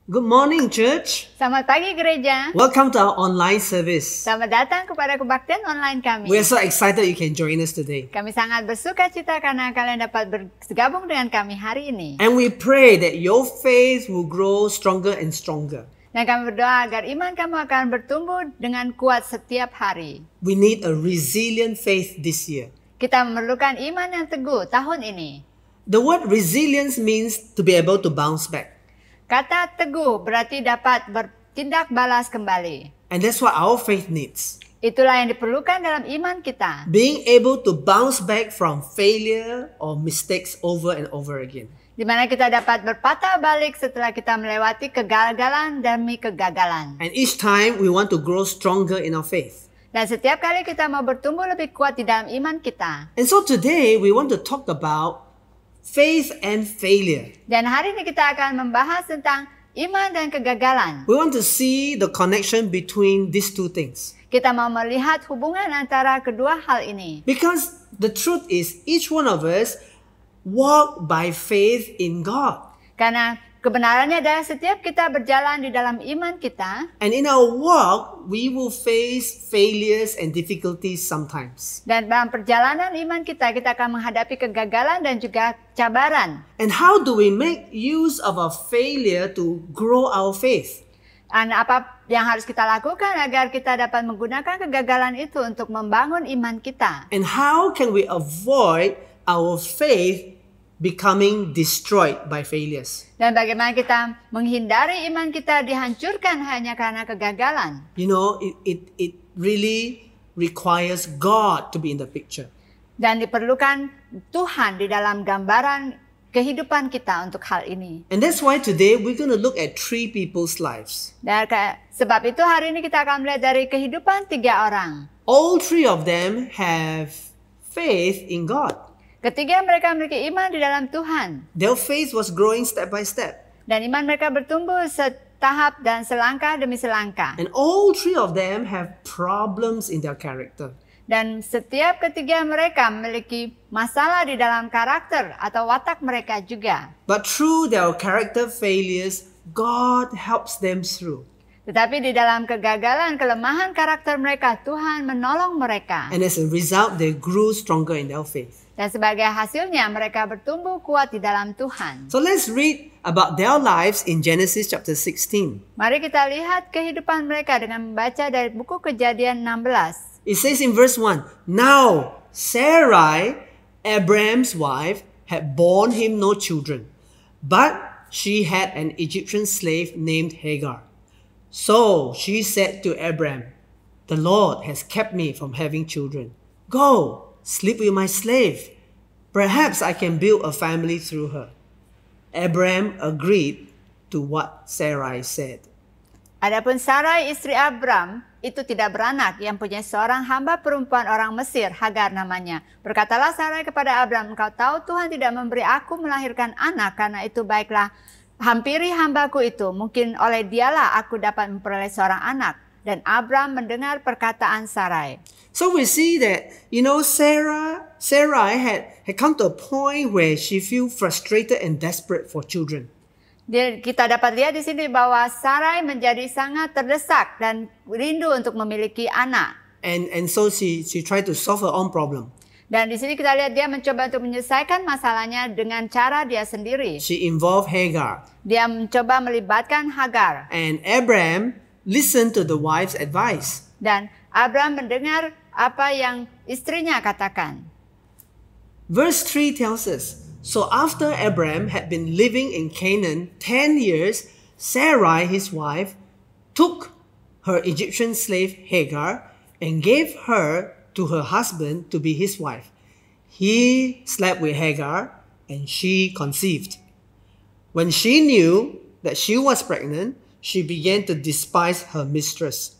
Good morning, church. Selamat pagi gereja. Welcome to our online service. Selamat datang kepada kebaktian online kami. We are so excited you can join us today. Kami sangat bersuka cita karena kalian dapat bergabung dengan kami hari ini. And we pray that your faith will grow stronger and stronger. Dan kami berdoa agar iman kamu akan bertumbuh dengan kuat setiap hari. We need a resilient faith this year. Kita memerlukan iman yang teguh tahun ini. The word resilience means to be able to bounce back. Kata teguh berarti dapat bertindak balas kembali. And that's what our faith needs. Itulah yang diperlukan dalam iman kita. Being able to bounce back from failure or mistakes over and over again. Di mana kita dapat berpatah balik setelah kita melewati kegagalan demi kegagalan. And each time we want to grow stronger in our faith. Dan setiap kali kita mau bertumbuh lebih kuat di dalam iman kita. And so today we want to talk about faith and failure. Dan hari ini kita akan membahas tentang iman dan kegagalan. We want to see the connection between these two things. Kita mau melihat hubungan antara kedua hal ini. Because the truth is each one of us walk by faith in God. Karena kebenarannya adalah setiap kita berjalan di dalam iman kita. And in our walk, we will face failures and difficulties sometimes. Dan dalam perjalanan iman kita akan menghadapi kegagalan dan juga cabaran. And how do we make use of our failure to grow our faith? Dan apa yang harus kita lakukan agar kita dapat menggunakan kegagalan itu untuk membangun iman kita? And how can we avoid our faith becoming destroyed by failures? Dan bagaimana kita menghindari iman kita dihancurkan hanya karena kegagalan? You know, it really requires God to be in the picture. Dan diperlukan Tuhan di dalam gambaran kehidupan kita untuk hal ini. And that's why today we're going to look at three people's lives. Dan sebab itu hari ini kita akan melihat dari kehidupan 3 orang. All three of them have faith in God. Ketiga mereka memiliki iman di dalam Tuhan. Their faith was growing step by step. Dan iman mereka bertumbuh setahap dan selangkah demi selangkah. And all three of them have problems in their character. Dan setiap ketiga mereka memiliki masalah di dalam karakter atau watak mereka juga. But through their character failures, God helps them through. Tetapi di dalam kegagalan, kelemahan karakter mereka, Tuhan menolong mereka. And as a result, they grew stronger in their faith. Dan sebagai hasilnya mereka bertumbuh kuat di dalam Tuhan. So let's read about their lives in Genesis chapter 16. Mari kita lihat kehidupan mereka dengan membaca dari buku Kejadian 16. It says in verse 1, Now Sarai, Abraham's wife, had borne him no children, but she had an Egyptian slave named Hagar. So she said to Abraham, The Lord has kept me from having children. Go, sleep with my slave. Perhaps I can build a family through her. Abraham agreed to what Sarai said. Adapun Sarai istri Abram itu tidak beranak, yang punya seorang hamba perempuan orang Mesir, Hagar namanya. Berkatalah Sarai kepada Abram, Engkau tahu Tuhan tidak memberi aku melahirkan anak, karena itu baiklah hampiri hambaku itu, mungkin oleh dialah aku dapat memperoleh seorang anak. Dan Abram mendengar perkataan Sarai. So we see that, you know, Sarai had come to a point where she feel frustrated and desperate for children. Kita dapat lihat di sini bahwa Sarai menjadi sangat terdesak dan rindu untuk memiliki anak. And so she tried to solve her own problem. Dan di sini kita lihat dia mencoba untuk menyelesaikan masalahnya dengan cara dia sendiri. She involved Hagar. Dia mencoba melibatkan Hagar. And Abraham listened to the wife's advice. Dan Abraham mendengar apa yang istrinya katakan. Verse 3 tells us, So after Abraham had been living in Canaan 10 years, Sarai, his wife, took her Egyptian slave Hagar and gave her to her husband to be his wife. He slept with Hagar and she conceived. When she knew that she was pregnant, she began to despise her mistress.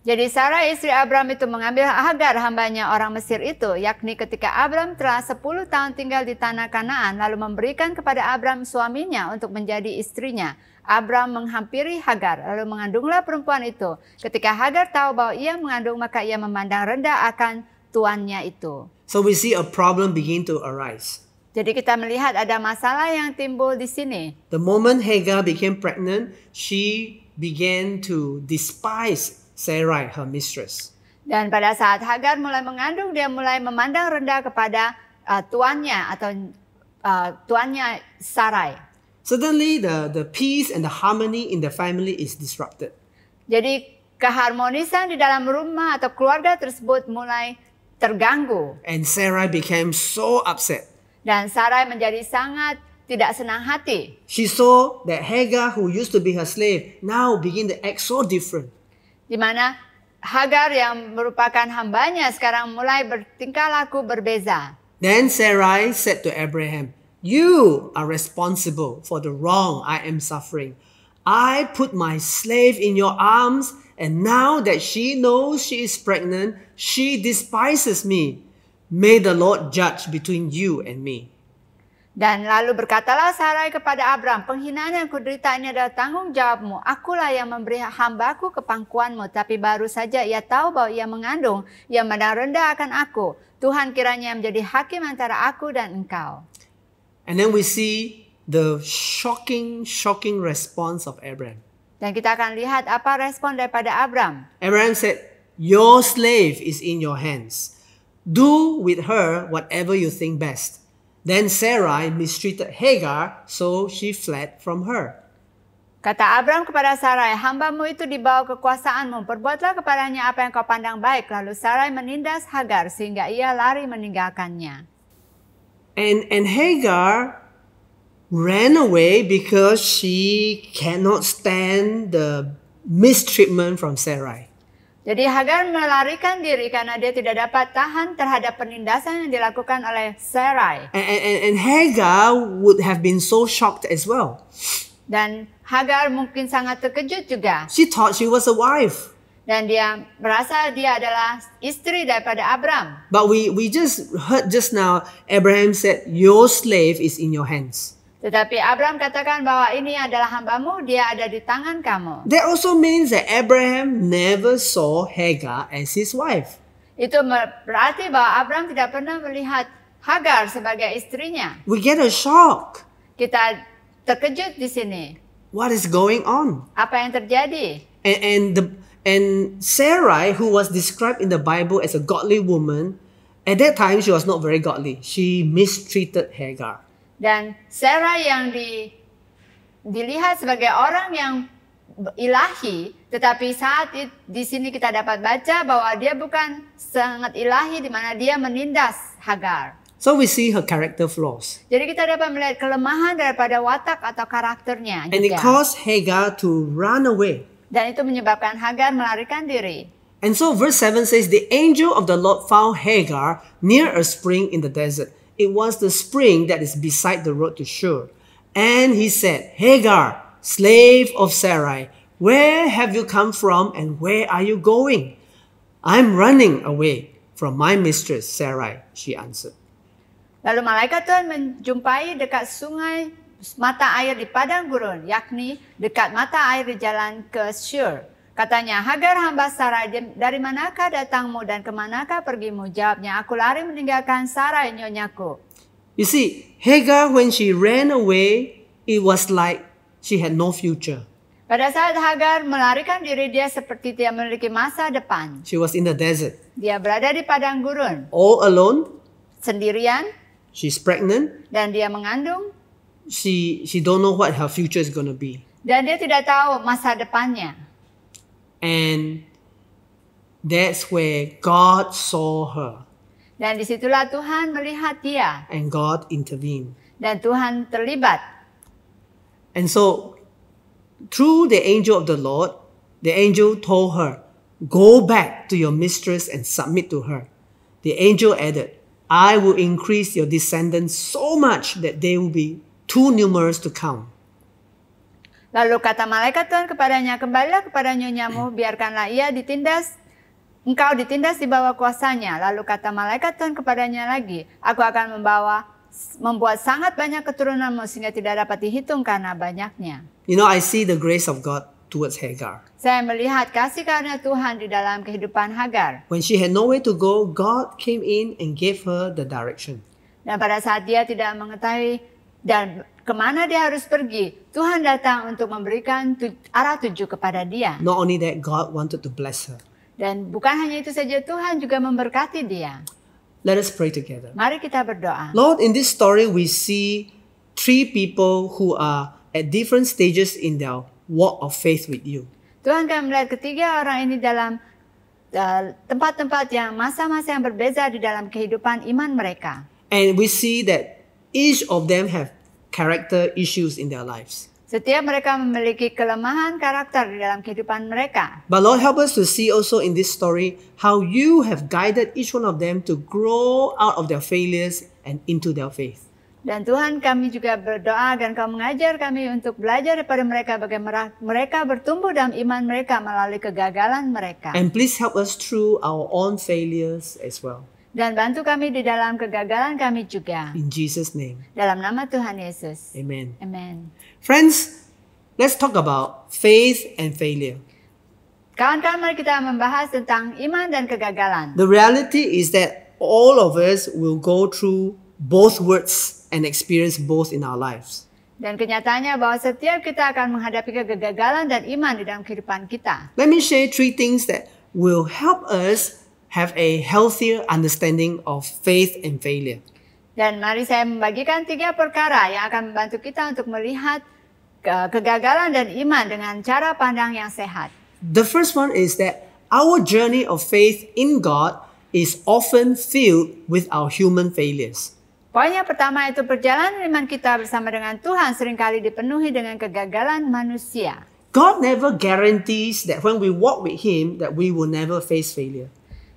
Jadi Sarai istri Abram itu mengambil Hagar hambanya orang Mesir itu, yakni ketika Abram telah 10 tahun tinggal di tanah Kanaan, lalu memberikan kepada Abram suaminya untuk menjadi istrinya. Abram menghampiri Hagar, lalu mengandunglah perempuan itu. Ketika Hagar tahu bahwa ia mengandung, maka ia memandang rendah akan tuannya itu. So we see a problem begin to arise. Jadi kita melihat ada masalah yang timbul di sini. The moment Hagar became pregnant, she began to despise Sarai, her mistress. Dan pada saat Hagar mulai mengandung, dia mulai memandang rendah kepada tuannya atau tuannya Sarai. Suddenly, the peace and the harmony in the family is disrupted. Jadi keharmonisan di dalam rumah atau keluarga tersebut mulai terganggu. And Sarai became so upset. Dan Sarai menjadi sangat tidak senang hati. She saw that Hagar, who used to be her slave, now begin to act so different. Di mana Hagar yang merupakan hambanya sekarang mulai bertingkah laku berbeza. Then Sarai said to Abraham, "You are responsible for the wrong I am suffering. I put my slave in your arms, and now that she knows she is pregnant, she despises me. May the Lord judge between you and me." Dan lalu berkatalah Sarai kepada Abram, "Penghinaan yang kuderita ini adalah tanggung jawabmu. Akulah yang memberi hambaku ke pangkuanmu. Tapi baru saja ia tahu bahwa ia mengandung. Ia memandang rendah akan aku. Tuhan kiranya menjadi hakim antara aku dan engkau." And then we see the shocking response of Abraham. Dan kita akan lihat apa respon daripada Abram. Abraham said, "Your slave is in your hands. Do with her whatever you think best." Then Sarai mistreated Hagar, so she fled from her. Kata Abram kepada Sarai, "Hambamu itu di bawah kekuasaanmu. Perbuatlah kepadanya apa yang kau pandang baik." Lalu Sarai menindas Hagar sehingga ia lari meninggalkannya. And Hagar ran away because she cannot stand the mistreatment from Sarai. Jadi Hagar melarikan diri karena dia tidak dapat tahan terhadap penindasan yang dilakukan oleh Sarai. And Hagar would have been so shocked as well. Dan Hagar mungkin sangat terkejut juga. She thought she was a wife. Dan dia merasa dia adalah istri daripada Abram. But we just heard just now, Abraham said, "Your slave is in your hands." Tetapi Abram katakan bahwa ini adalah hambamu, dia ada di tangan kamu. That also means that Abraham never saw Hagar as his wife. Itu berarti bahwa Abram tidak pernah melihat Hagar sebagai istrinya. We get a shock. Kita terkejut di sini. What is going on? Apa yang terjadi? And Sarai, who was described in the Bible as a godly woman, at that time she was not very godly. She mistreated Hagar. Dan Sarah yang dilihat sebagai orang yang ilahi, tetapi saat di sini kita dapat baca bahwa dia bukan sangat ilahi di mana dia menindas Hagar. So we see her character flaws. Jadi kita dapat melihat kelemahan daripada watak atau karakternya And it juga. caused Hagar to run away. Dan itu menyebabkan Hagar melarikan diri. And so verse 7 says, "The angel of the Lord found Hagar near a spring in the desert. It was the spring that is beside the road to Shur. And he said, 'Hagar, slave of Sarai, where have you come from and where are you going?' 'I'm running away from my mistress Sarai,' she answered." Lalu malaikat Tuhan menjumpai dekat sungai mata air di padang gurun, yakni dekat mata air di jalan ke Shur. Katanya, "Hagar hamba Sarai, dari manakah datangmu dan kemanakah pergimu?" Jawabnya, "Aku lari meninggalkan Sarai nyonyaku." You see, Hagar, when she ran away, it was like she had no future. Pada saat Hagar melarikan diri, dia seperti tidak memiliki masa depan. She was in the desert, Dia berada di padang gurun, all alone. sendirian, She's pregnant. dan dia mengandung, She don't know what her future is going to be. dan dia tidak tahu masa depannya. And that's where God saw her Dan disitulah Tuhan melihat dia, and God intervened. dan Tuhan terlibat. And so, through the angel of the Lord, the angel told her, "Go back to your mistress and submit to her." The angel added, "I will increase your descendants so much that they will be too numerous to count." Lalu kata malaikat Tuhan kepadanya, "Kembalilah kepada nyonyamu, biarkanlah ia ditindas, engkau ditindas di bawah kuasanya." Lalu kata malaikat Tuhan kepadanya lagi, "Aku akan membuat sangat banyak keturunanmu sehingga tidak dapat dihitung karena banyaknya." You know, I see the grace of God towards Hagar. Saya melihat kasih karunia Tuhan di dalam kehidupan Hagar. When she had nowhere to go, God came in and gave her the direction. Dan pada saat dia tidak mengetahui dan kemana dia harus pergi, Tuhan datang untuk memberikan arah tuju kepada dia. Not only that, God wanted to bless her. Dan bukan hanya itu saja, Tuhan juga memberkati dia. Let us pray together. Mari kita berdoa. Lord, in this story we see 3 people who are at different stages in their walk of faith with you. Tuhan, kami melihat ketiga orang ini dalam tempat-tempat yang masa-masa yang berbeza di dalam kehidupan iman mereka. And we see that each of them have character issues in their lives. Setiap mereka memiliki kelemahan karakter di dalam kehidupan mereka. But Lord, help us to see also in this story how you have guided each one of them to grow out of their failures and into their faith. Dan Tuhan, kami juga berdoa dan Kau mengajar kami untuk belajar daripada mereka bagaimana mereka bertumbuh dalam iman mereka melalui kegagalan mereka. And please help us through our own failures as well. Dan bantu kami di dalam kegagalan kami juga. In Jesus' name, Dalam nama Tuhan Yesus. amen. Amen. Friends, let's talk about faith and failure. Kawan-kawan, mari kita membahas tentang iman dan kegagalan. The reality is that all of us will go through both words and experience both in our lives. Dan kenyataannya bahwa setiap kita akan menghadapi kegagalan dan iman di dalam kehidupan kita. Let me share 3 things that will help us have a healthier understanding of faith and failure. Dan mari saya membagikan 3 perkara yang akan membantu kita untuk melihat kegagalan dan iman dengan cara pandang yang sehat. The first one is that our journey of faith in God is often filled with our human failures. Poin yang pertama itu perjalanan iman kita bersama dengan Tuhan seringkali dipenuhi dengan kegagalan manusia. God never guarantees that when we walk with Him that we will never face failure.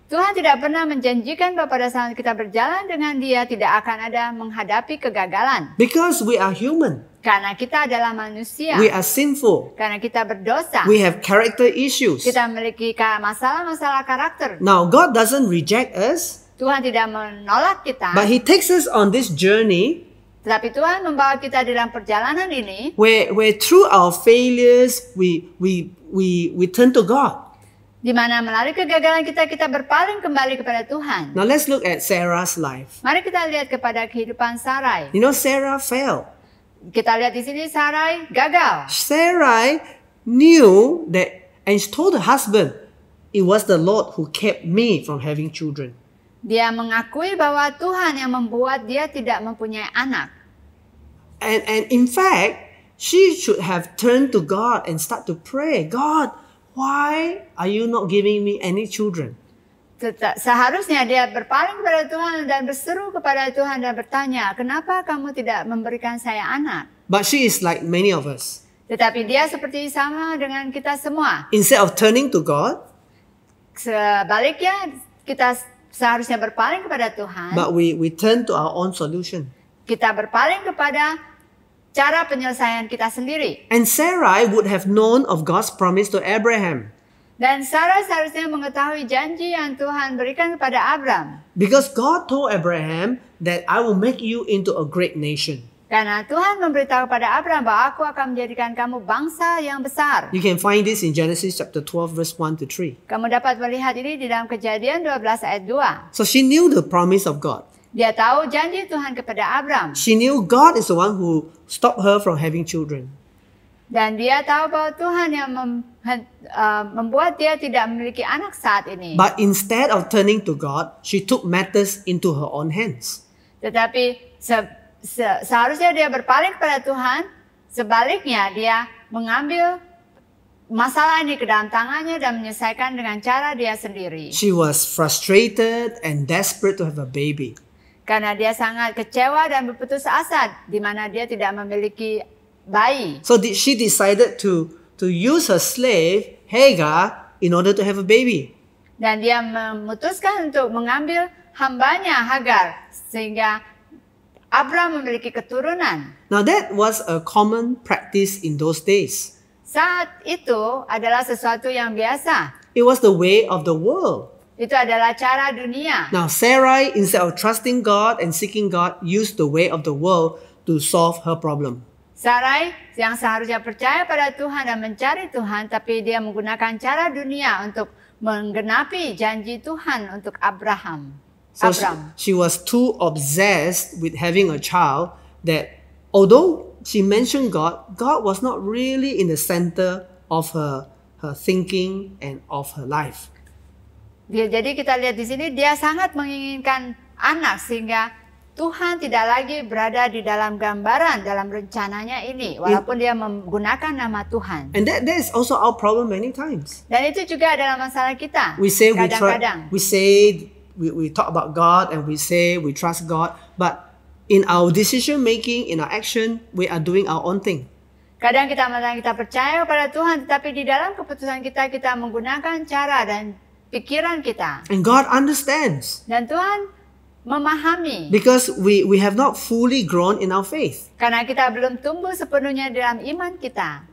Tuhan tidak pernah menjanjikan bahwa pada saat kita berjalan dengan Dia tidak akan ada menghadapi kegagalan. Because we are human. Karena kita adalah manusia. We are sinful. Karena kita berdosa. We have character issues. Kita memiliki masalah-masalah karakter. Now, God doesn't reject us, Tuhan tidak menolak kita. but He takes us on this journey Tetapi Tuhan membawa kita dalam perjalanan ini where through our failures we turn to God. di mana melalui kegagalan kita berpaling kembali kepada Tuhan. Now let's look at Sarah's life. Mari kita lihat kepada kehidupan Sarai. You know, Sarah failed. Kita lihat di sini Sarai gagal. Sarah knew that, and she told her husband, it was the Lord who kept me from having children. Dia mengakui bahwa Tuhan yang membuat dia tidak mempunyai anak. And in fact, she should have turned to God and start to pray. God, why are you not giving me any children? Seharusnya dia berpaling kepada Tuhan dan berseru kepada Tuhan dan bertanya, kenapa kamu tidak memberikan saya anak? But she is like many of us. Tetapi dia seperti sama dengan kita semua. Instead of turning to God, Sebaliknya kita seharusnya berpaling kepada Tuhan. but we turn to our own solution. Kita berpaling kepada cara penyelesaian kita sendiri. And Sarai would have known of God's promise to Abraham. Dan Sarah seharusnya mengetahui janji yang Tuhan berikan kepada Abram. Because God told Abraham that I will make you into a great nation. Karena Tuhan memberitahu kepada Abram bahwa aku akan menjadikan kamu bangsa yang besar. You can find this in Genesis chapter 12 verse 1 to 3. Kamu dapat melihat ini di dalam Kejadian 12 ayat 2. So she knew the promise of God. Dia tahu janji Tuhan kepada Abram. She knew God is the one who stopped her from having children. Dan dia tahu bahwa Tuhan yang membuat dia tidak memiliki anak saat ini. But instead of turning to God, she took matters into her own hands. Tetapi seharusnya dia berpaling kepada Tuhan. Sebaliknya dia mengambil masalah ini ke dalam tangannya dan menyelesaikan dengan cara dia sendiri. She was frustrated and desperate to have a baby. Karena dia sangat kecewa dan berputus asa di mana dia tidak memiliki bayi. So she decided to use her slave Hagar in order to have a baby. Dan dia memutuskan untuk mengambil hambanya Hagar sehingga Abram memiliki keturunan. Now that was a common practice in those days. Saat itu adalah sesuatu yang biasa. It was the way of the world. Itu adalah cara dunia. Now Sarai, instead of trusting God and seeking God, used the way of the world to solve her problem. Sarai yang seharusnya percaya pada Tuhan dan mencari Tuhan, tapi dia menggunakan cara dunia untuk menggenapi janji Tuhan untuk Abraham. So Abram. she was too obsessed with having a child that although she mentioned God, God was not really in the center of her thinking and of her life. Jadi kita lihat di sini dia sangat menginginkan anak sehingga Tuhan tidak lagi berada di dalam gambaran, dalam rencananya ini, walaupun dia menggunakan nama Tuhan. And that is also our problem many times. Dan itu juga adalah masalah kita. We say Kadang-kadang. we talk about God and we say we trust God, but in our decision making, in our action, we are doing our own thing. Kadang kita mengatakan kita percaya kepada Tuhan, tetapi di dalam keputusan kita menggunakan cara dan pikiran kita. And God understands Dan Tuhan memahami. because we have not fully grown in our faith. Karena kita belum tumbuh sepenuhnya dalam iman kita.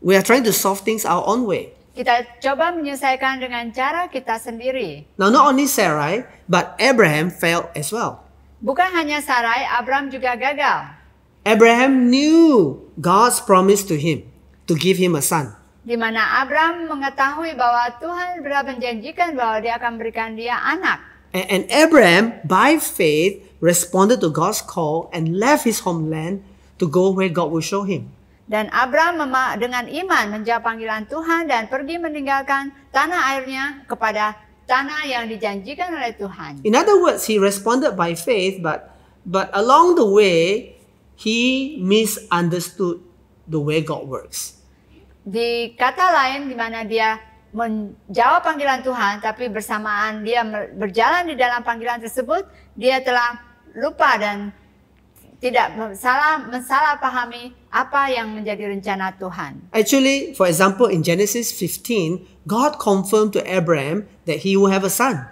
We are trying to solve things our own way. Kita coba menyelesaikan dengan cara kita sendiri. Now, not only Sarai, but Abraham failed as well. Bukan hanya Sarai, Abram juga gagal. Abraham knew God's promise to him to give him a son. Di mana Abram mengetahui bahwa Tuhan telah menjanjikan bahwa dia akan berikan dia anak. And Abraham, by faith, responded to God's call and left his homeland to go where God will show him. Dan Abram dengan iman menjawab panggilan Tuhan dan pergi meninggalkan tanah airnya kepada tanah yang dijanjikan oleh Tuhan. In other words, he responded by faith, but along the way, he misunderstood the way God works. Di kata lain, di mana dia menjawab panggilan Tuhan, tapi bersamaan dia berjalan di dalam panggilan tersebut, dia telah lupa dan tidak salah pahami apa yang menjadi rencana Tuhan. Actually, for example, in Genesis 15, God confirmed to Abraham that he will have a son.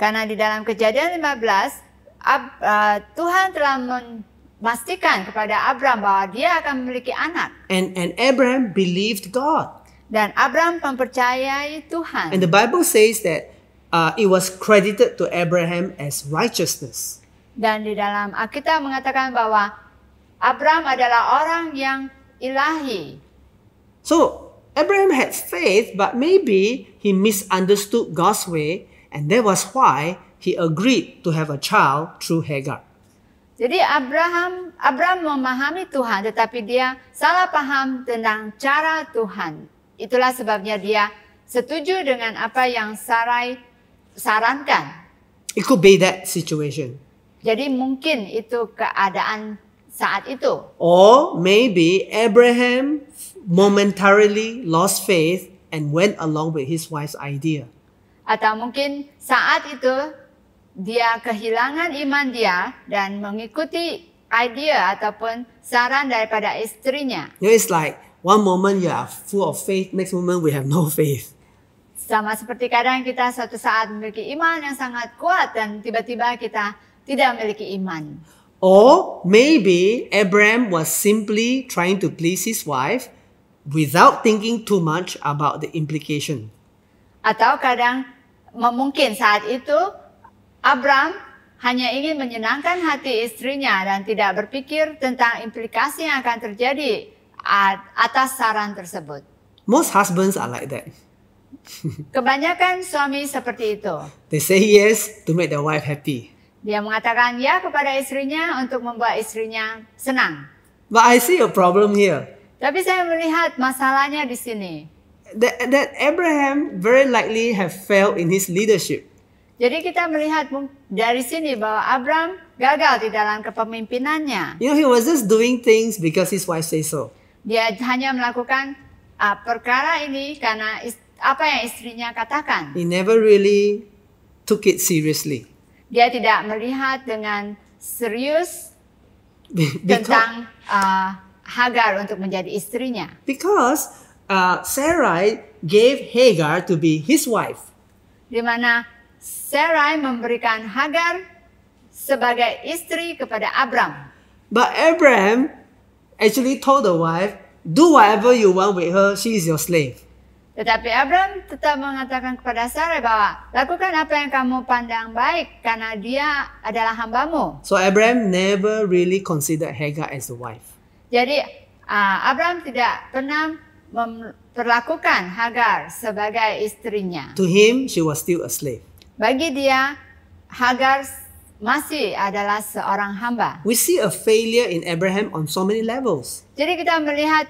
Karena di dalam Kejadian 15, Tuhan telah memastikan kepada Abram bahwa dia akan memiliki anak. And Abraham believed God. Dan Abram mempercayai Tuhan. And the Bible says that it was credited to Abraham as righteousness. Dan di dalam Alkitab mengatakan bahwa Abram adalah orang yang ilahi. So Abraham had faith, but maybe he misunderstood God's way, and that was why he agreed to have a child through Hagar. Jadi Abram memahami Tuhan, tetapi dia salah paham tentang cara Tuhan. Itulah sebabnya dia setuju dengan apa yang Sarai sarankan. It could be that situation. Jadi mungkin itu keadaan saat itu. Or maybe Abraham momentarily lost faith and went along with his wife's idea. Atau mungkin saat itu dia kehilangan iman dia dan mengikuti ide ataupun saran daripada istrinya. You know, it's like one moment you are full of faith, next moment we have no faith. Sama seperti kadang kita suatu saat memiliki iman yang sangat kuat dan tiba-tiba kita tidak memiliki iman. Or maybe Abraham was simply trying to please his wife without thinking too much about the implication. Atau kadang mungkin saat itu Abram hanya ingin menyenangkan hati istrinya dan tidak berpikir tentang implikasi yang akan terjadi atas saran tersebut. Most husbands are like that. Kebanyakan suami seperti itu. They say yes to make their wife happy. Dia mengatakan ya kepada istrinya untuk membuat istrinya senang. But I see a problem here. Tapi saya melihat masalahnya di sini. That Abraham very likely have failed in his leadership. Jadi kita melihat dari sini bahwa Abram gagal di dalam kepemimpinannya. You know, he was just doing things because his wife says so. Dia hanya melakukan perkara ini karena apa yang istrinya katakan. He never really took it seriously. Dia tidak melihat dengan serius tentang Hagar untuk menjadi istrinya. Because Sarai gave Hagar to be his wife. Di mana Sarai memberikan Hagar sebagai istri kepada Abram. But Abraham actually told the wife, do whatever you want with her, she is your slave. Tetapi Abram tetap mengatakan kepada Sarai bahwa lakukan apa yang kamu pandang baik karena dia adalah hambamu. So Abraham never really considered Hagar as a wife. Jadi Abram tidak pernah memperlakukan Hagar sebagai istrinya. To him, she was still a slave. Bagi dia, Hagar masih adalah seorang hamba. We see a failure in Abraham on so many levels. Jadi kita melihat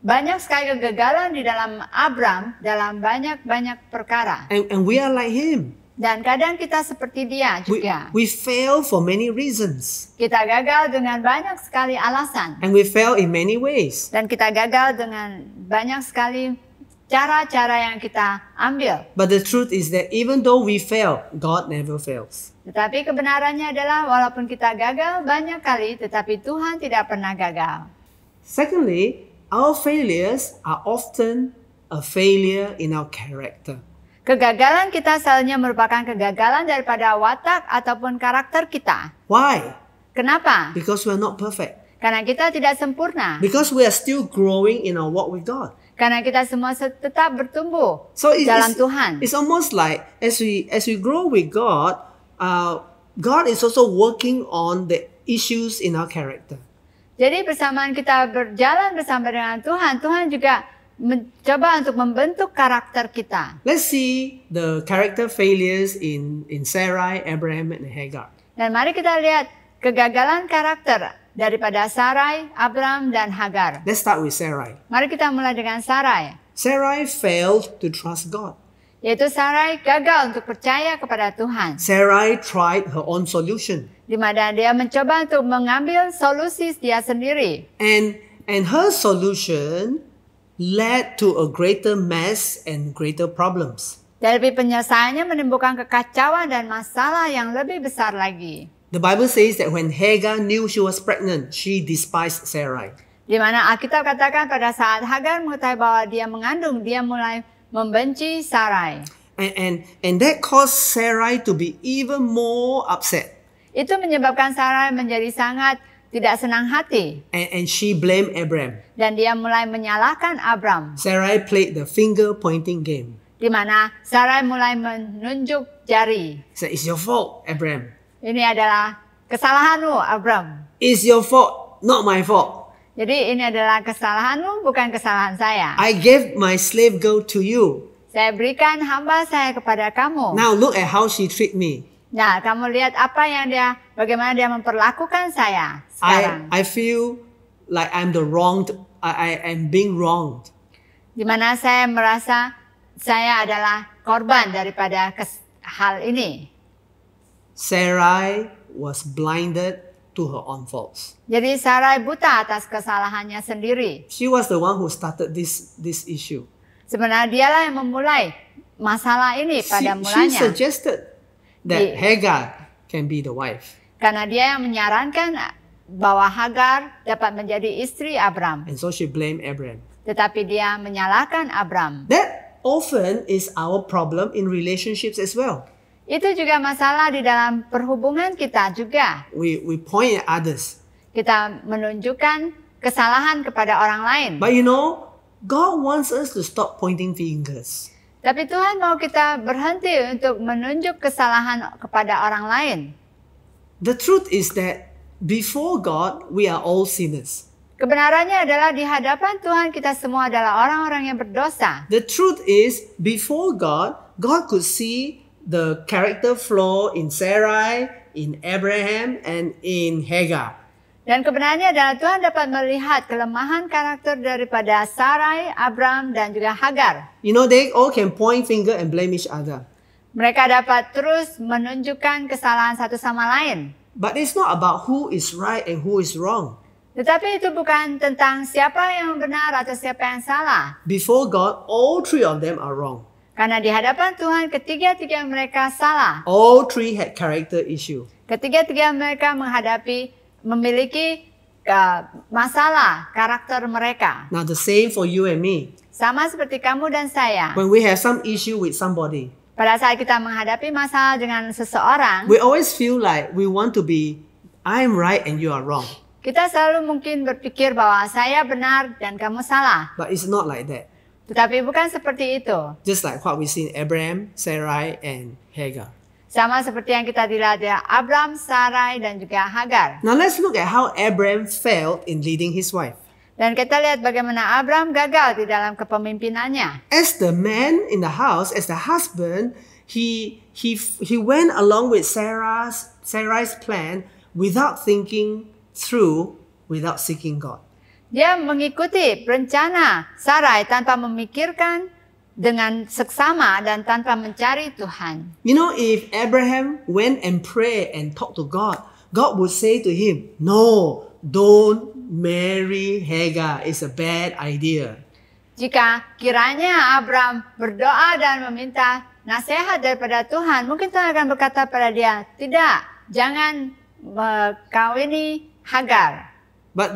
banyak sekali kegagalan di dalam Abram dalam banyak perkara. And we are like him. Dan kadang kita seperti dia juga. We fail for many reasons. Kita gagal dengan banyak sekali alasan. And we fail in many ways. Dan kita gagal dengan banyak sekali cara-cara yang kita ambil. But the truth is that even though we fail, God never fails. Tetapi kebenarannya adalah walaupun kita gagal banyak kali, tetapi Tuhan tidak pernah gagal. Secondly, our failures are often a failure in our character. Kegagalan kita selalunya merupakan kegagalan daripada watak ataupun karakter kita. Why? Kenapa? Because we are not perfect. Karena kita tidak sempurna. Because we are still growing in our walk with God. Karena kita semua tetap bertumbuh So dalam Tuhan. It's almost like as we grow with God, God is also working on the issues in our character. Jadi bersamaan kita berjalan bersama dengan Tuhan, Tuhan juga mencoba untuk membentuk karakter kita. Let's see the character failures in Sarai, Abraham, and Hagar. Dan mari kita lihat kegagalan karakter daripada Sarai, Abram, dan Hagar. Let's start with Sarai. Mari kita mulai dengan Sarai. Sarai failed to trust God. Yaitu Sarai gagal untuk percaya kepada Tuhan. Sarai tried her own solution. Di mana dia mencoba untuk mengambil solusi dia sendiri. And her solution led to a greater mess and greater problems. Dari penyelesaiannya menimbulkan kekacauan dan masalah yang lebih besar lagi. The Bible says that when Hagar knew she was pregnant, she despised Sarai. Di mana Alkitab katakan pada saat Hagar mengetahui bahwa dia mengandung, dia mulai membenci Sarai. And that caused Sarai to be even more upset. Itu menyebabkan Sarai menjadi sangat tidak senang hati. And she blamed Abraham. Dan dia mulai menyalahkan Abram. Sarai played the finger pointing game. Di mana Sarai mulai menunjuk jari. Said, "It's your fault, Abraham. Ini adalah kesalahanmu, Abram. It's your fault, not my fault. Jadi ini adalah kesalahanmu, bukan kesalahan saya. I gave my slave girl to you. Saya berikan hamba saya kepada kamu. Now look at how she treat me. Nah, kamu lihat apa yang bagaimana dia memperlakukan saya sekarang. I feel like I'm the wronged. I am being wronged." Di mana saya merasa saya adalah korban daripada hal ini. Sarai was blinded to her own faults. Jadi Sarai buta atas kesalahannya sendiri. She was the one who started this issue. Sebenarnya dialah yang memulai masalah ini pada She mulanya. suggested that Hagar can be the wife. Karena dia yang menyarankan bahwa Hagar dapat menjadi istri Abram. And so she blamed Abraham. Tetapi dia menyalahkan Abram. That often is our problem in relationships as well. Itu juga masalah di dalam perhubungan kita juga. We point at others. Kita menunjukkan kesalahan kepada orang lain. But you know, God wants us to stop pointing fingers. Tapi Tuhan mau kita berhenti untuk menunjuk kesalahan kepada orang lain. The truth is that before God, we are all sinners. Kebenarannya adalah di hadapan Tuhan kita semua adalah orang-orang yang berdosa. The truth is, before God, God could see the character flaw in Sarai, in Abraham, and in Hagar. Dan kebenarannya adalah Tuhan dapat melihat kelemahan karakter daripada Sarai, Abram, dan juga Hagar. You know, they all can point finger and blame each other. Mereka dapat terus menunjukkan kesalahan satu sama lain. But it's not about who is right and who is wrong. Tetapi itu bukan tentang siapa yang benar atau siapa yang salah. Before God, all three of them are wrong. Karena di hadapan Tuhan ketiga-tiga mereka salah. All three had character issue. Ketiga-tiga mereka memiliki masalah karakter mereka. Now the same for you and me. Sama seperti kamu dan saya. When we have some issue with somebody, Pada saat kita menghadapi masalah dengan seseorang, we always feel like we want to be, I'm right and you are wrong. kita selalu mungkin berpikir bahwa saya benar dan kamu salah. But it's not like that. Tetapi bukan seperti itu. Just like what we see in Abraham, Sarai, and Hagar. Sama seperti yang kita dilihat ya Abram, Sarai, dan juga Hagar. Now let's look at how Abraham failed in leading his wife. Dan kita lihat bagaimana Abram gagal di dalam kepemimpinannya. As the man in the house, as the husband, he went along with Sarai's plan without thinking through, without seeking God. Dia mengikuti rencana Sarai tanpa memikirkan dengan seksama dan tanpa mencari Tuhan. You know, if Abraham went and prayed and talked to God, God would say to him, "No, don't marry Hagar. It's a bad idea." Jika kiranya Abram berdoa dan meminta nasihat daripada Tuhan, mungkin Tuhan akan berkata pada dia, "Tidak, jangan kawini Hagar." But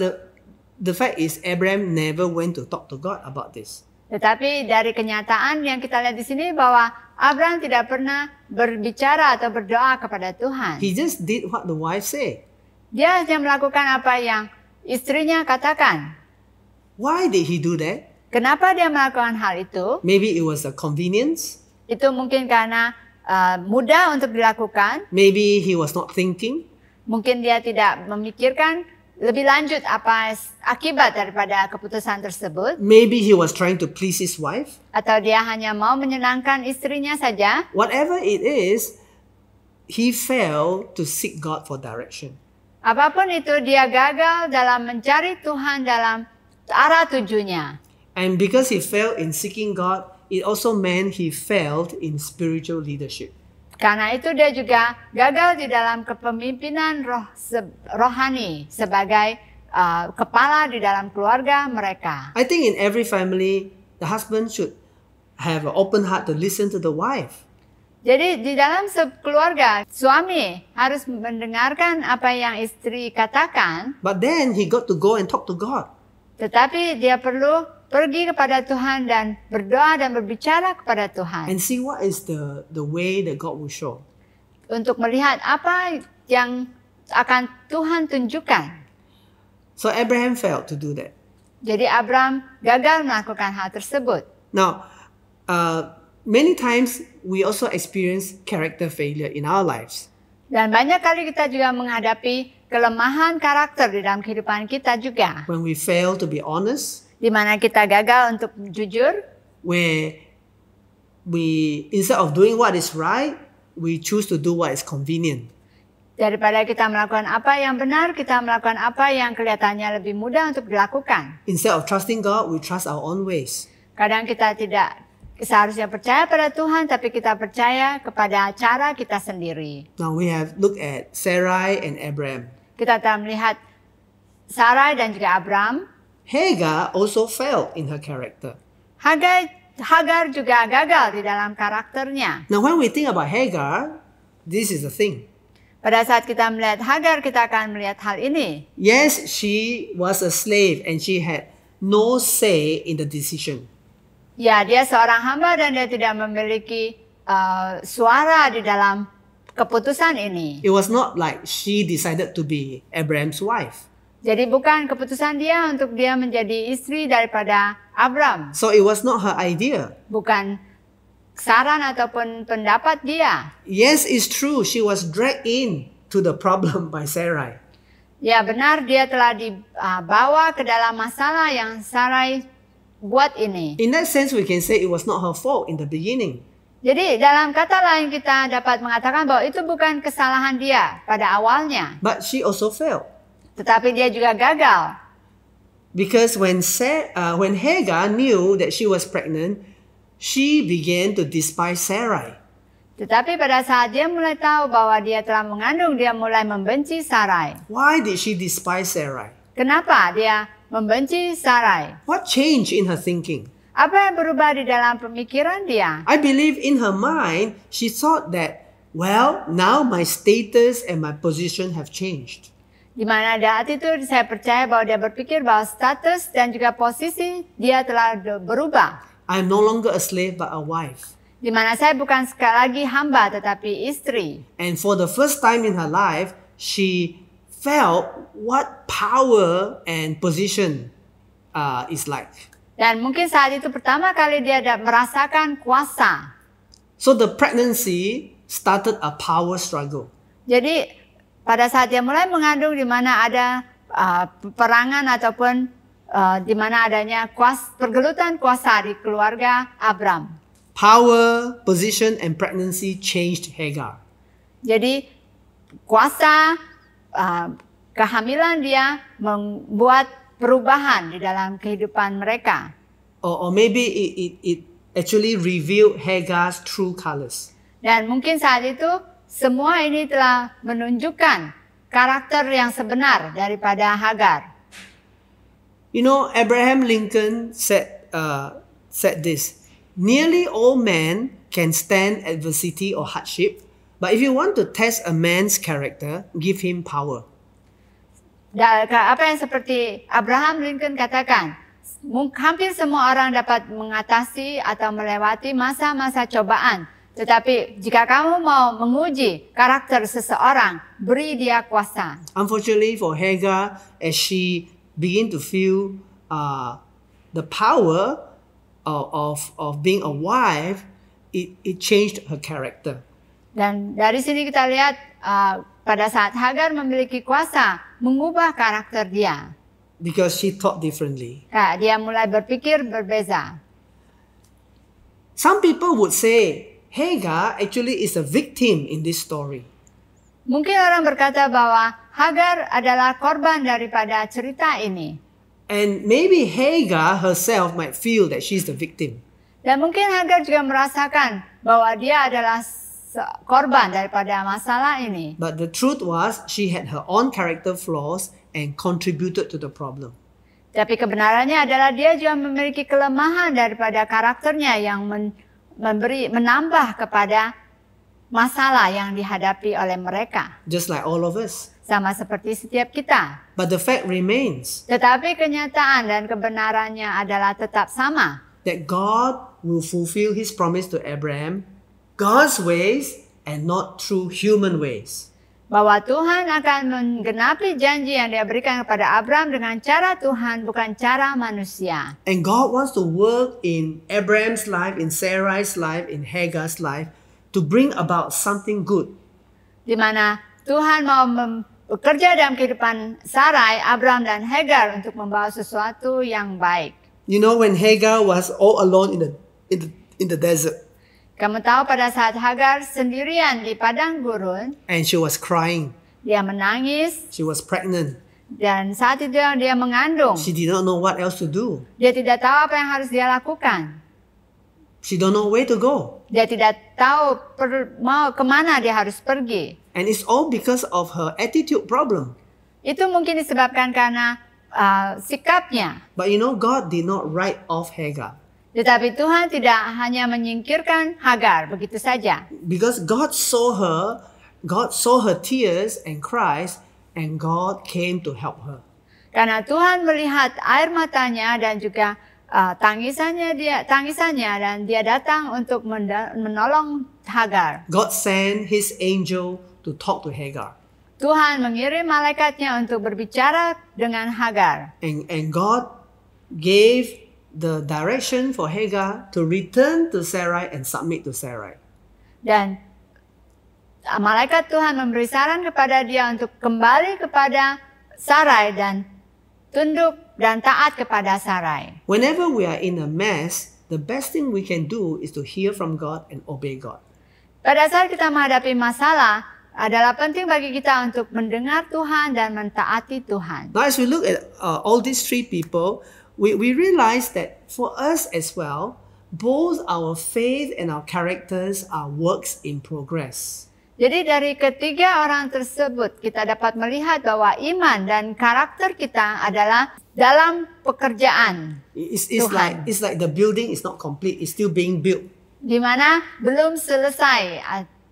the fact is, Abraham never went to talk to God about this. Tetapi dari kenyataan yang kita lihat di sini bahwa Abram tidak pernah berbicara atau berdoa kepada Tuhan. He just did what the wife said. Dia hanya melakukan apa yang istrinya katakan. Why did he do that? Kenapa dia melakukan hal itu? Maybe it was a convenience. Itu mungkin karena mudah untuk dilakukan. Maybe he was not thinking. Mungkin dia tidak memikirkan lebih lanjut apa akibat daripada keputusan tersebut. Maybe he was trying to please his wife. Atau dia hanya mau menyenangkan istrinya saja. Whatever it is, he failed to seek God for direction. Apapun itu, dia gagal dalam mencari Tuhan dalam arah tujuannya. And because he failed in seeking God, it also meant he failed in spiritual leadership. Karena itu dia juga gagal di dalam kepemimpinan rohani sebagai kepala di dalam keluarga mereka. I think in every family, the husband should have an open heart to listen to the wife. Jadi di dalam keluarga, suami harus mendengarkan apa yang istri katakan. But then he got to go and talk to God. Tetapi dia perlu pergi kepada Tuhan dan berdoa dan berbicara kepada Tuhan. And see what is the way that God will show. Untuk melihat apa yang akan Tuhan tunjukkan. So Abraham failed to do that. Jadi Abram gagal melakukan hal tersebut. Now, many times we also experience character failure in our lives. Dan banyak kali kita juga menghadapi kelemahan karakter di dalam kehidupan kita juga. When we fail to be honest, di mana kita gagal untuk jujur, where we, instead of doing what is right, we choose to do what is convenient. Daripada kita melakukan apa yang benar, kita melakukan apa yang kelihatannya lebih mudah untuk dilakukan. Instead of trusting God, we trust our own ways. Kadang kita tidak seharusnya percaya pada Tuhan, tapi kita percaya kepada cara kita sendiri. Now we have looked at Sarai and Abraham. Kita telah melihat Sarai dan juga Abram. Hagar also failed in her character. Hagar juga gagal di dalam karakternya. Now when we think about Hagar, this is the thing. Pada saat kita melihat Hagar, kita akan melihat hal ini. Yes, she was a slave and she had no say in the decision. Ya, dia seorang hamba dan dia tidak memiliki suara di dalam keputusan ini. It was not like she decided to be Abraham's wife. Jadi bukan keputusan dia untuk dia menjadi istri daripada Abram. So it was not her idea. Bukan saran ataupun pendapat dia. Yes, it's true. She was dragged in to the problem by Sarai. Ya, benar dia telah dibawa ke dalam masalah yang Sarai buat ini. In that sense, we can say it was not her fault in the beginning. Jadi dalam kata lain kita dapat mengatakan bahwa itu bukan kesalahan dia pada awalnya. But she also failed. Tetapi dia juga gagal. Because when Hagar knew that she was pregnant, she began to despise Sarai. Tetapi pada saat dia mulai tahu bahwa dia telah mengandung, dia mulai membenci Sarai. Why did she despise Sarai? Kenapa dia membenci Sarai? What changed in her thinking? Apa yang berubah di dalam pemikiran dia? I believe in her mind, she thought that, well, now my status and my position have changed. Di mana saat itu saya percaya bahwa dia berpikir bahwa status dan juga posisi dia telah berubah. I am no longer a slave but a wife. Di mana saya bukan sekali lagi hamba tetapi istri. And for the first time in her life, she felt what power and position is like. Dan mungkin saat itu pertama kali dia merasakan kuasa. So the pregnancy started a power struggle. Jadi pada saat dia mulai mengandung di mana ada peperangan ataupun di mana adanya pergelutan kuasa di keluarga Abram. Power, position, and pregnancy changed Hagar. Jadi kuasa, kehamilan dia membuat perubahan di dalam kehidupan mereka. Or maybe it actually revealed Hagar's true colors. Dan mungkin saat itu semua ini telah menunjukkan karakter yang sebenar daripada Hagar. You know, Abraham Lincoln said this. Nearly all men can stand adversity or hardship, but if you want to test a man's character, give him power. Apa yang seperti Abraham Lincoln katakan, hampir semua orang dapat mengatasi atau melewati masa-masa cobaan. Tetapi jika kamu mau menguji karakter seseorang, beri dia kuasa. Unfortunately for Hagar, as she began to feel the power of being a wife, it changed her character. Dan dari sini kita lihat pada saat Hagar memiliki kuasa, mengubah karakter dia. Because she thought differently. Dia mulai berpikir berbeza. Some people would say Hagar actually is a victim in this story. Mungkin orang berkata bahwa Hagar adalah korban daripada cerita ini. And maybe Hagar herself might feel that she's the victim. Dan mungkin Hagar juga merasakan bahwa dia adalah korban daripada masalah ini. But the truth was she had her own character flaws and contributed to the problem. Tapi kebenarannya adalah dia juga memiliki kelemahan daripada karakternya yang menambah kepada masalah yang dihadapi oleh mereka. Just like all of us. Sama seperti setiap kita. But the fact remains. Tetapi kenyataan dan kebenarannya adalah tetap sama. That God will fulfill His promise to Abraham, God's ways and not through human ways. Bahwa Tuhan akan menggenapi janji yang dia berikan kepada Abraham dengan cara Tuhan, bukan cara manusia. And God wants to work in Abraham's life, in Sarai's life, in Hagar's life to bring about something good. Di mana Tuhan mau bekerja dalam kehidupan Sarai, Abraham dan Hagar untuk membawa sesuatu yang baik. You know, when Hagar was all alone in the desert. Kamu tahu pada saat Hagar sendirian di padang gurun, and she was crying. Dia menangis. She was pregnant. Dan saat itu dia mengandung. She did not know what else to do. Dia tidak tahu apa yang harus dia lakukan. She don't know where to go. Dia tidak tahu mau kemana dia harus pergi. And it's all because of her attitude problem. Itu mungkin disebabkan karena sikapnya. But you know, God did not write off Hagar. Tetapi Tuhan tidak hanya menyingkirkan Hagar begitu saja. Because God saw her tears and cries, and God came to help her. Karena Tuhan melihat air matanya dan juga tangisannya dan dia datang untuk menolong Hagar. God sent His angel to talk to Hagar. Tuhan mengirim malaikatnya untuk berbicara dengan Hagar. And God gave the direction for Hagar to return to Sarai and submit to Sarai. Dan malaikat Tuhan memberi saran kepada dia untuk kembali kepada Sarai dan tunduk dan taat kepada Sarai. Whenever we are in a mess, the best thing we can do is to hear from God and obey God. Pada saat kita menghadapi masalah, adalah penting bagi kita untuk mendengar Tuhan dan mentaati Tuhan. Now as we look at all these three people, we realize that for us as well, both our faith and our characters are works in progress. Jadi dari ketiga orang tersebut kita dapat melihat bahwa iman dan karakter kita adalah dalam pekerjaan. It's like the building is not complete, it's still being built. Di mana belum selesai,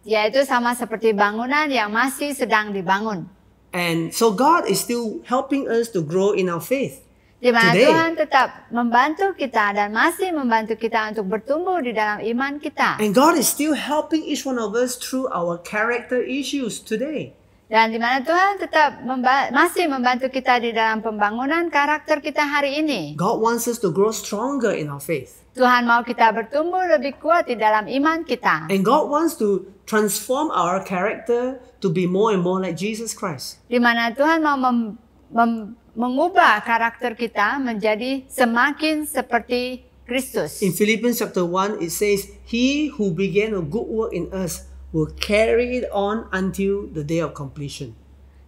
yaitu sama seperti bangunan yang masih sedang dibangun. And so God is still helping us to grow in our faith. Di mana Today. Tuhan tetap membantu kita dan masih membantu kita untuk bertumbuh di dalam iman kita. And God is still helping each one of us through our character issues today. Dan di mana Tuhan tetap masih membantu kita di dalam pembangunan karakter kita hari ini. God wants us to grow stronger in our faith. Tuhan mau kita bertumbuh lebih kuat di dalam iman kita. And God wants to transform our character to be more and more like Jesus Christ. Di mana Tuhan mau mengubah karakter kita menjadi semakin seperti Kristus. In Philippians chapter 1, it says, He who began a good work in us will carry it on until the day of completion.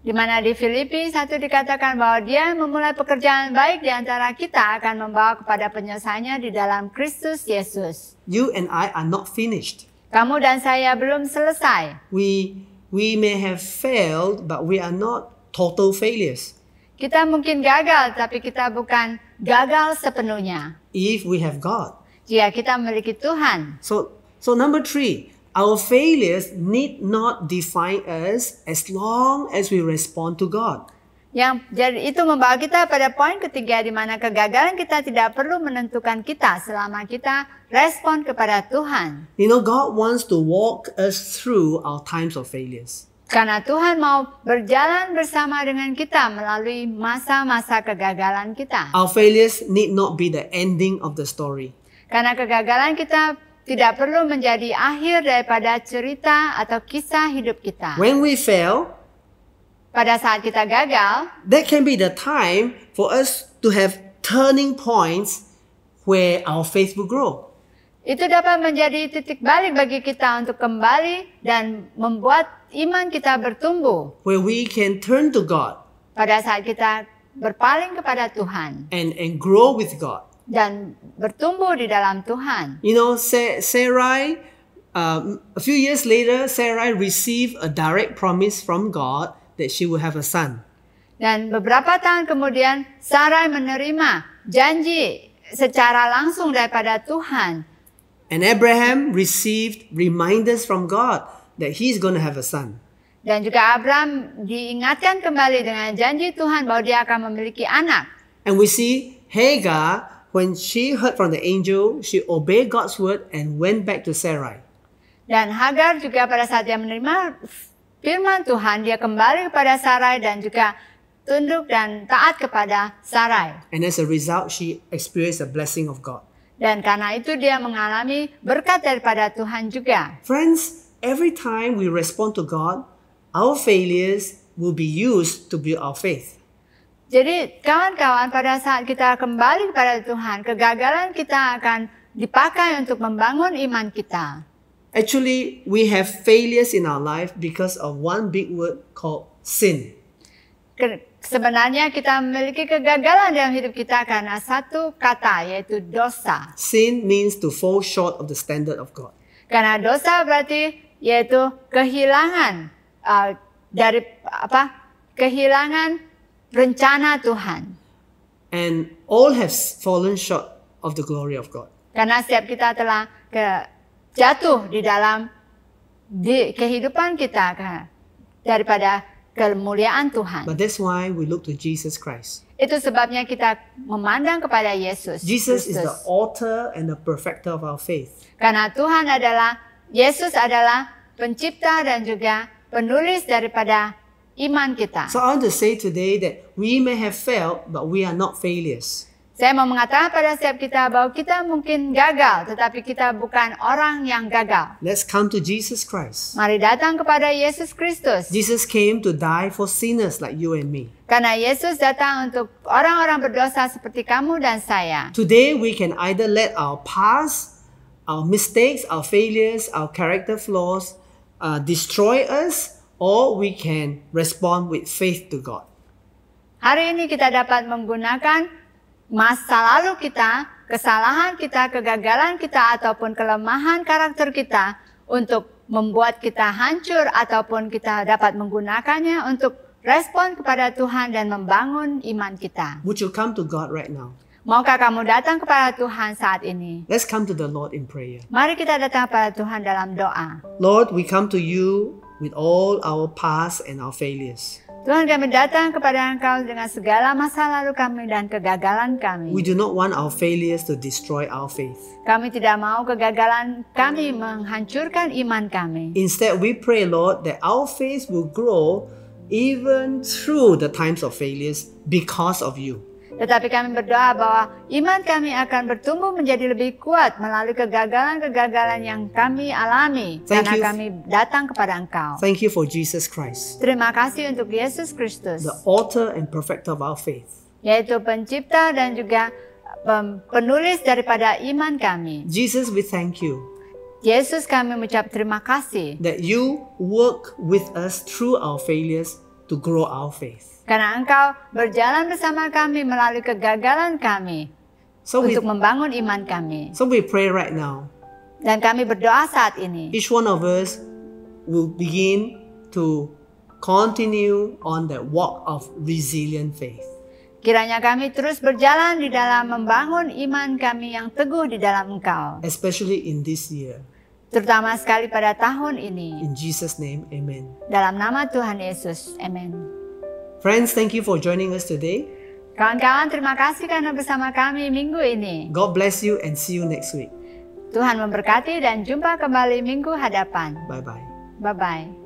Di mana di Filipi 1 dikatakan bahwa Dia yang memulai pekerjaan baik di antara kita akan membawa kepada penyelesaiannya di dalam Kristus Yesus. You and I are not finished. Kamu dan saya belum selesai. We may have failed, but we are not total failures. Kita mungkin gagal, tapi kita bukan gagal sepenuhnya. If we have God. Jika kita memiliki Tuhan. So number 3, our failures need not define us as long as we respond to God. Jadi itu membawa kita pada poin ketiga di mana kegagalan kita tidak perlu menentukan kita selama kita respon kepada Tuhan. You know, God wants to walk us through our times of failures. Karena Tuhan mau berjalan bersama dengan kita melalui masa-masa kegagalan kita. Our failures need not be the ending of the story. Karena kegagalan kita tidak perlu menjadi akhir daripada cerita atau kisah hidup kita. When we fail, pada saat kita gagal, that can be the time for us to have turning points where our faith will grow. Itu dapat menjadi titik balik bagi kita untuk kembali dan membuat iman kita bertumbuh. Where we can turn to God. Pada saat kita berpaling kepada Tuhan. And grow with God. Dan bertumbuh di dalam Tuhan. You know, Sarai, a few years later, Sarai received a direct promise from God that she will have a son. Dan beberapa tahun kemudian, Sarai menerima janji secara langsung daripada Tuhan. And Abraham received reminders from God that he's going to have a son. Dan juga Abraham diingatkan kembali dengan janji Tuhan bahwa dia akan memiliki anak. And we see Hagar, when she heard from the angel, she obeyed God's word and went back to Sarai. Dan Hagar juga pada saat dia menerima firman Tuhan, dia kembali kepada Sarai dan juga tunduk dan taat kepada Sarai. And as a result, she experienced a blessing of God. Dan karena itu dia mengalami berkat daripada Tuhan juga. Friends, every time we respond to God, our failures will be used to build our faith. Jadi kawan-kawan, pada saat kita kembali kepada Tuhan, kegagalan kita akan dipakai untuk membangun iman kita. Actually, we have failures in our life because of one big word called sin. Sebenarnya kita memiliki kegagalan dalam hidup kita karena satu kata, yaitu dosa. Sin means to fall short of the standard of God. Karena dosa berarti yaitu kehilangan kehilangan rencana Tuhan. And all have fallen short of the glory of God. Karena setiap kita telah jatuh di dalam kehidupan kita daripada kemuliaan Tuhan. But that's why we look to Jesus Christ. Itu sebabnya kita memandang kepada Yesus. Jesus is the author and the perfecter of our faith. Karena Yesus adalah pencipta dan juga penulis daripada iman kita. So I want to say today that we may have failed, but we are not failures. Saya mau mengatakan pada setiap kita bahwa kita mungkin gagal, tetapi kita bukan orang yang gagal. Let's come to Jesus Christ. Mari datang kepada Yesus Kristus. Jesus came to die for sinners like you and me. Karena Yesus datang untuk orang-orang berdosa seperti kamu dan saya. Today we can either let our past, our mistakes, our failures, our character flaws destroy us, or we can respond with faith to God. Hari ini kita dapat menggunakan masa lalu kita, kesalahan kita, kegagalan kita, ataupun kelemahan karakter kita untuk membuat kita hancur, ataupun kita dapat menggunakannya untuk respon kepada Tuhan dan membangun iman kita. Would you come to God right now? Maukah kamu datang kepada Tuhan saat ini? Let's come to the Lord in prayer. Mari kita datang kepada Tuhan dalam doa. Lord, we come to you with all our past and our failures. Tuhan, kami datang kepada Engkau dengan segala masa lalu kami dan kegagalan kami. We do not want our failures to destroy our faith. Kami tidak mau kegagalan kami menghancurkan iman kami. Instead, we pray, Lord, that our faith will grow even through the times of failures because of you. Tetapi kami berdoa bahwa iman kami akan bertumbuh menjadi lebih kuat melalui kegagalan-kegagalan yang kami alami karena kami datang kepada Engkau. Thank you for Jesus Christ, Terima kasih untuk Yesus Kristus, the author and perfecter of our faith. yaitu pencipta dan juga penulis daripada iman kami. Jesus, we thank you Yesus, kami mengucap terima kasih that you work with us through our failures to grow our faith. karena Engkau berjalan bersama kami melalui kegagalan kami So we, untuk membangun iman kami. so we pray right now. Dan kami berdoa saat ini, Each one of us will begin to continue on that walk of resilient faith. kiranya kami terus berjalan di dalam membangun iman kami yang teguh di dalam Engkau, Especially in this year. terutama sekali pada tahun ini. In Jesus' name, amen. Dalam nama Tuhan Yesus, amin. Friends, thank you for joining us today. Kawan-kawan, terima kasih karena bersama kami minggu ini. God bless you and see you next week. Tuhan memberkati dan jumpa kembali minggu hadapan. Bye-bye. Bye-bye.